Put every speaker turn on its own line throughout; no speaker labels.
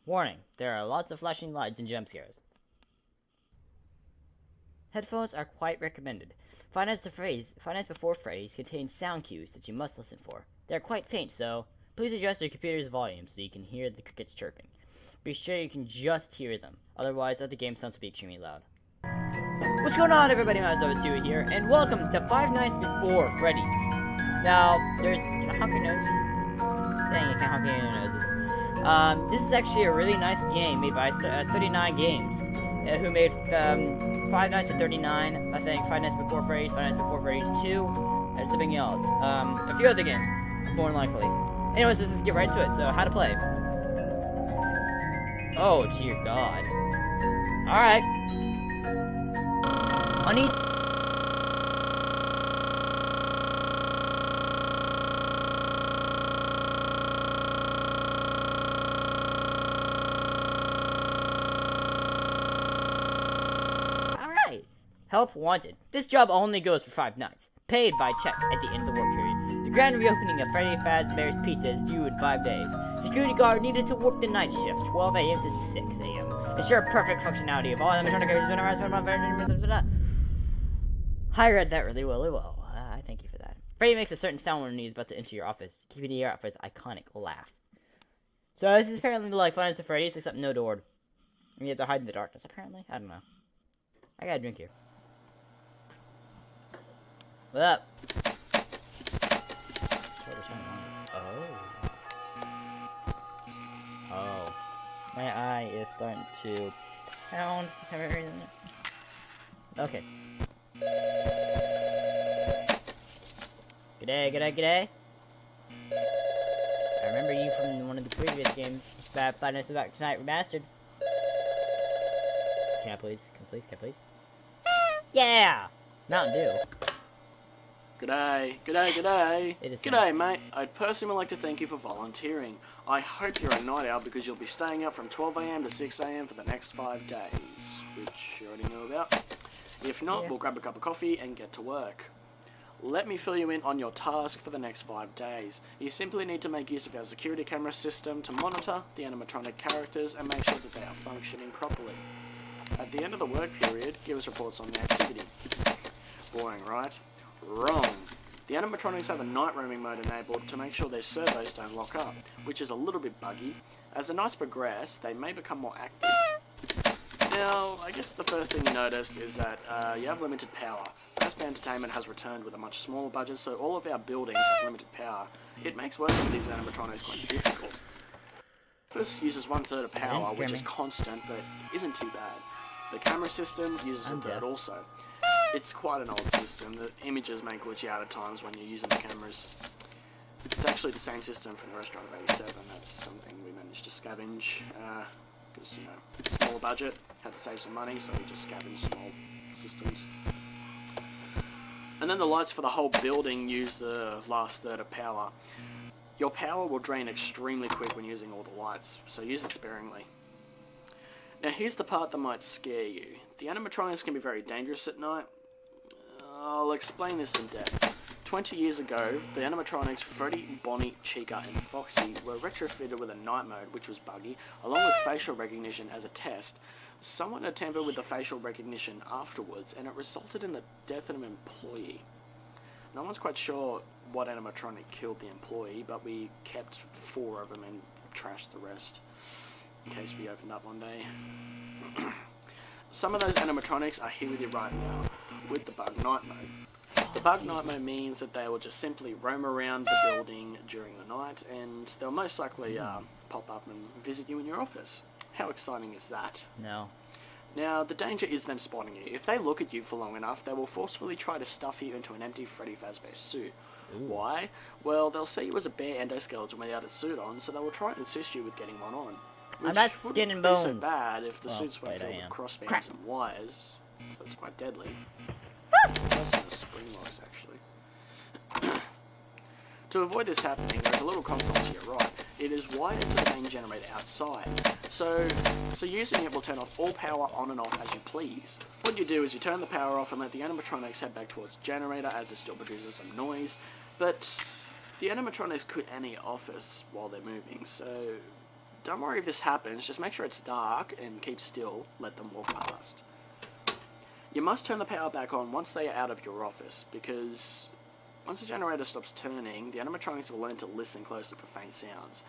Warning, there are lots of flashing lights and jump scares. Headphones are quite recommended. Five Nights Before Freddy's contains sound cues that you must listen for. They are quite faint, so please adjust your computer's volume so you can hear the crickets chirping. Be sure you can just hear them, otherwise other game sounds will be extremely loud. What's going on, everybody? Myself, Heya here, and welcome to Five Nights Before Freddy's. Now, can I honk your nose? Dang, I can't honk any of your noses. This is actually a really nice game made by 39 Games, who made Five Nights at 39, I think, Five Nights Before Freddy's, Five Nights Before Freddy's 2, and something else. A few other games, more than likely. Anyways, let's just get right to it. So, how to play. Oh, dear God. Alright. On each... Alright. Help wanted. This job only goes for 5 nights. Paid by check at the end of the work period. The grand reopening of Freddy Fazbear's Pizza is due in 5 days. Security guard needed to work the night shift, 12 a.m. to 6 a.m. Ensure perfect functionality of all animatronic. I read that really well. I thank you for that. Freddy makes a certain sound when he's about to enter your office, keeping the air out for his iconic laugh. So this is apparently like Five Nights at Freddy's, except no door. And you have to hide in the darkness, apparently. I don't know. I got a drink here. What up? Oh. My eye is starting to pound for some reason. Okay. G'day. I remember you from one of the previous games. Five Nights About Tonight Remastered. Can I please? Yeah! Mountain Dew.
G'day. G'day, mate. I'd personally like to thank you for volunteering. I hope you're a night owl because you'll be staying up from 12 a.m. to 6 a.m. for the next 5 days, which you already know about. If not, we'll grab a cup of coffee and get to work. Let me fill you in on your task for the next 5 days. You simply need to make use of our security camera system to monitor the animatronic characters and make sure that they are functioning properly. At the end of the work period, give us reports on the activity. Boring, right? Wrong. The animatronics have a night roaming mode enabled to make sure their servos don't lock up, which is a little bit buggy. As the nights progress, they may become more active. Now, I guess the first thing you notice is that you have limited power. Fazbear Entertainment has returned with a much smaller budget, so all of our buildings have limited power. It makes working with these animatronics quite difficult. This uses 1/3 of power, which is constant, but isn't too bad. The camera system uses a third also. It's quite an old system. The images may glitch out at times when you're using the cameras. It's actually the same system from the Restaurant of 87. That's something we managed to scavenge, because, you know, smaller budget, had to save some money, so we just scavenged small systems. And then the lights for the whole building use the last third of power. Your power will drain extremely quick when using all the lights, so use it sparingly. Now here's the part that might scare you. The animatronics can be very dangerous at night. I'll explain this in depth. 20 years ago, the animatronics Freddy, Bonnie, Chica and Foxy were retrofitted with a night mode, which was buggy, along with facial recognition as a test. Someone had tampered with the facial recognition afterwards, and it resulted in the death of an employee. No one's quite sure what animatronic killed the employee, but we kept 4 of them and trashed the rest, in case we opened up one day. Some of those animatronics are here with you right now, with the bug night mode. The bug night mode means that they will just simply roam around the building during the night, and they'll most likely pop up and visit you in your office. How exciting is that?
No.
Now, the danger is them spotting you. If they look at you for long enough, they will forcefully try to stuff you into an empty Freddy Fazbear suit.
Ooh.
Why? Well, they'll see you as a bare endoskeleton without a suit on, so they will try and assist you with getting one on.
I'm not skin and bones.
So bad if the suits were filled with crossbeams and wires, so it's quite deadly. Less than the spring loss, actually. To avoid this happening, there's a little console to your right. It is wired to the main generator outside, so using it will turn off all power on and off as you please. What you do is you turn the power off and let the animatronics head back towards the generator as it still produces some noise, but the animatronics could enter your office while they're moving, so don't worry if this happens, just make sure it's dark and keep still, let them walk past. You must turn the power back on once they are out of your office, because once the generator stops turning, the animatronics will learn to listen closely for faint sounds,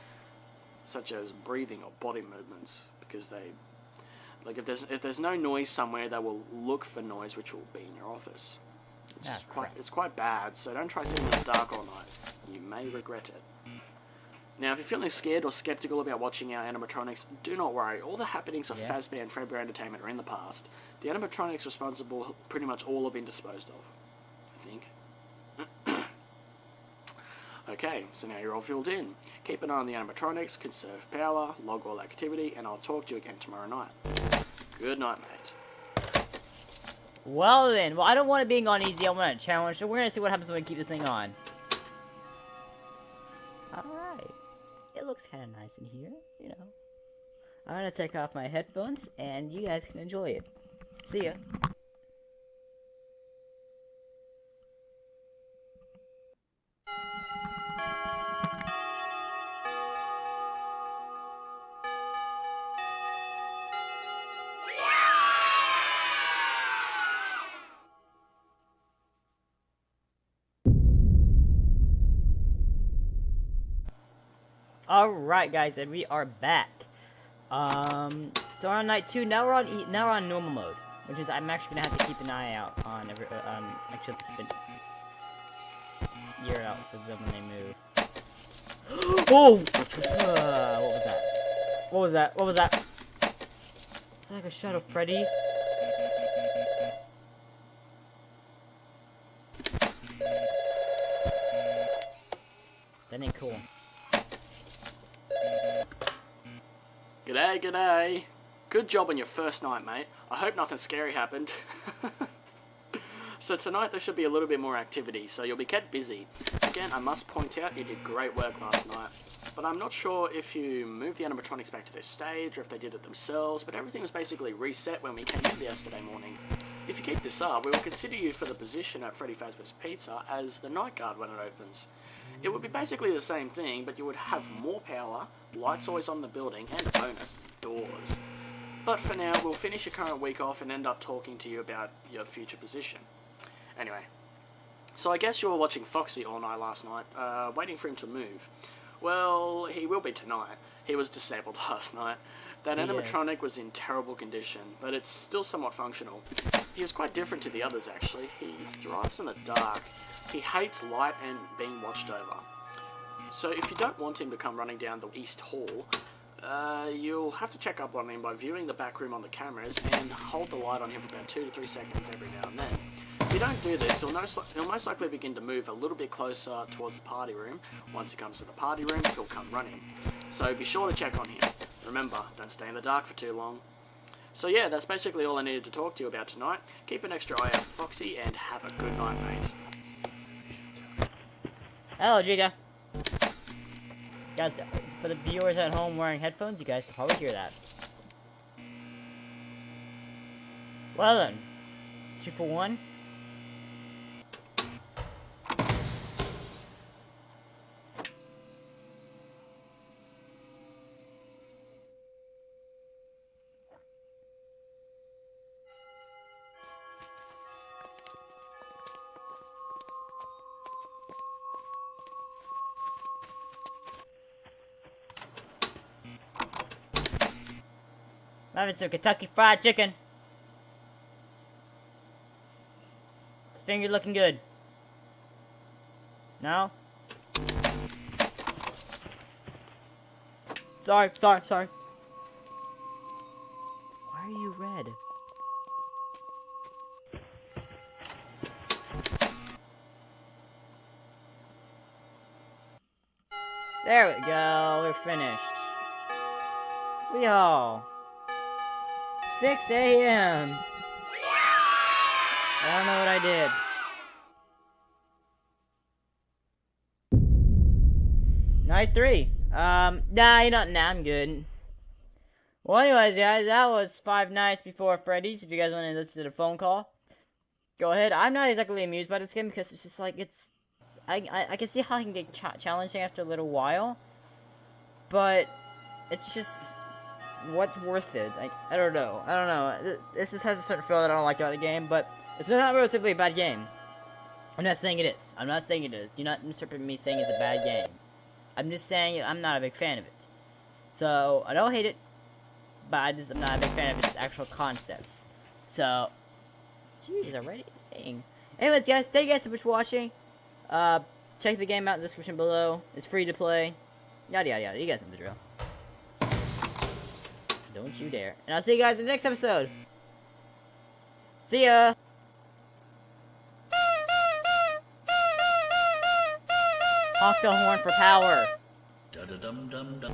such as breathing or body movements, because they, like, if there's no noise somewhere, they will look for noise which will be in your office. It's quite bad, so don't try sitting in the dark all night. You may regret it. Now, if you're feeling scared or skeptical about watching our animatronics, do not worry. All the happenings of Fazbear and Fredbear Entertainment are in the past. The animatronics responsible pretty much all have been disposed of, I think. Okay, so now you're all filled in. Keep an eye on the animatronics, conserve power, log all activity, and I'll talk to you again tomorrow night. Good night, mate.
Well then, I don't want it being on easy, I want a challenge, so we're gonna see what happens when we keep this thing on. Alright. It looks kinda nice in here, you know. I'm gonna take off my headphones, and you guys can enjoy it. See ya. Alright guys, and we are back. So we're on night 2, now we're on normal mode. Which is, I'm actually gonna have to keep an eye out on actually keep an ear out for them when they move. Oh! What was that? What was that? What was that? It's like a shot of Freddy. That ain't cool.
G'day, g'day. Good job on your first night, mate. I hope nothing scary happened. So tonight there should be a little bit more activity, so you'll be kept busy. Again, I must point out you did great work last night. But I'm not sure if you moved the animatronics back to their stage or if they did it themselves, but everything was basically reset when we came in yesterday morning. If you keep this up, we will consider you for the position at Freddy Fazbear's Pizza as the night guard when it opens. It would be basically the same thing, but you would have more power, lights always on the building, and bonus, doors. But for now, we'll finish your current week off and end up talking to you about your future position. Anyway, so I guess you were watching Foxy all night last night, waiting for him to move. Well, he will be tonight. He was disabled last night. That animatronic was in terrible condition, but it's still somewhat functional. He is quite different to the others, actually. He thrives in the dark. He hates light and being watched over. So if you don't want him to come running down the East Hall, you'll have to check up on him by viewing the back room on the cameras and hold the light on him for about 2 to 3 seconds every now and then. If you don't do this, he'll most likely begin to move a little bit closer towards the party room. Once he comes to the party room, he'll come running. So be sure to check on him. Remember, don't stay in the dark for too long. So yeah, that's basically all I needed to talk to you about tonight. Keep an extra eye out for Foxy and have a good night, mate.
Hello, Giga. Guys, for the viewers at home wearing headphones, you guys can probably hear that. Well then, 2 for 1. I'm having some Kentucky Fried Chicken. This finger looking good. No? Sorry. Why are you red? There we go, we're finished. We all 6 a.m. I don't know what I did. Night 3. I'm good. Well, anyways, guys, that was 5 nights before Freddy's. If you guys want to listen to the phone call, go ahead. I'm not exactly amused by this game because it's just like I can see how it can get challenging after a little while, but it's just what's worth it. Like, I don't know. This just has a certain feel that I don't like about the game, but it's not relatively a bad game. I'm not saying it is. I'm not saying it is. Do not misinterpret me saying it's a bad game. I'm just saying I'm not a big fan of it. So, I don't hate it, but I'm not a big fan of its actual concepts. So, jeez, already? Dang. Anyways, guys, thank you guys so much for watching. Check the game out in the description below. It's free to play. Yada, yada, yada. You guys know the drill. Don't you dare. And I'll see you guys in the next episode. See ya! Honk the horn for power.
Da-da-dum-dum-dum.